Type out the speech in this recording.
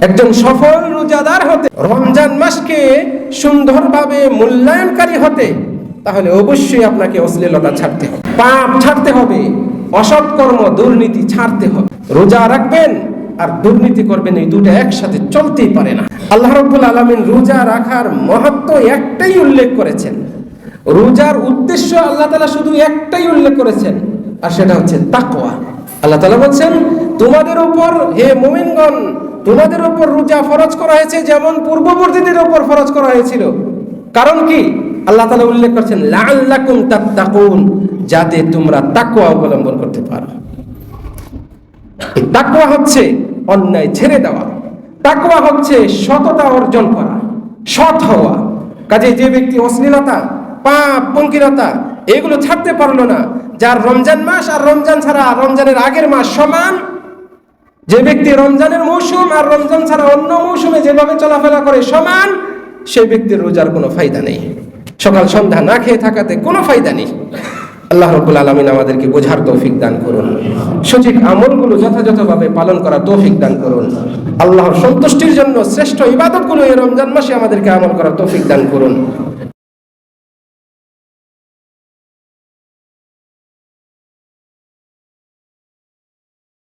একজন সফল রোজাদার হতে, রমজান মাসকে সুন্দরভাবে মূল্যায়নকারী হতে, তাহলে অবশ্যই আপনাকে অশ্লীলতা ছাড়তে হবে, পাপ ছাড়তে হবে, অসৎ কর্ম দুর্নীতি ছাড়তে হবে। রোজা রাখবেন আর দুর্নীতি করবেন, এই দুটো একসাথে চলতেই পারে না। আল্লাহ রাব্বুল আলামিন রোজা রাখার মাহাত্ম্য একটাই উল্লেখ করেছেন, রোজার উদ্দেশ্য আল্লাহ তাআলা শুধু একটাই উল্লেখ করেছেন, আর সেটা হচ্ছে তাকওয়া। আল্লাহ তাআলা বলছেন, তোমাদের উপর হে মুমিনগণ, তোমাদের উপর রোজা ফরজ করা হয়েছে যেমন পূর্ববর্তীদের উপর ফরজ করা হয়েছিল। কারণ কি? আল্লাহ তাআলা উল্লেখ করছেন লাআল্লাকুম তাত্তাকুন, যাতে তোমরা তাকওয়া অবলম্বন করতে পারো। এই তাকওয়া হচ্ছে অন্যায় ছেড়ে দেওয়া, তাকওয়া হচ্ছে সততা অর্জন করা, সৎ হওয়া। কাজে যে ব্যক্তি অশ্লীলতা, পাপ, পঙ্কিলতা এগুলো ছাড়তে পারলো না, যার রমজান মাস আর রমজান ছাড়া রমজানের আগের মাস সমান, যে ব্যক্তি রমজানের মৌসুম আর রমজান ছাড়া অন্য মৌসুমে যেভাবে চলাফেরা করে সমান, সেই ব্যক্তির রোজার কোনো ফায়দা নেই, সকাল সন্ধ্যা না খেয়ে থাকাতে কোনো ফায়দা নেই। আল্লাহ রাব্বুল আলামিন আমাদেরকে বোঝার তৌফিক দান করুন, সঠিক আমলগুলো যথাযথভাবে পালন করার তৌফিক দান করুন। আল্লাহর সন্তুষ্টির জন্য শ্রেষ্ঠ ইবাদতগুলো এই রমজান মাসে আমাদেরকে আমল করার তৌফিক দান করুন।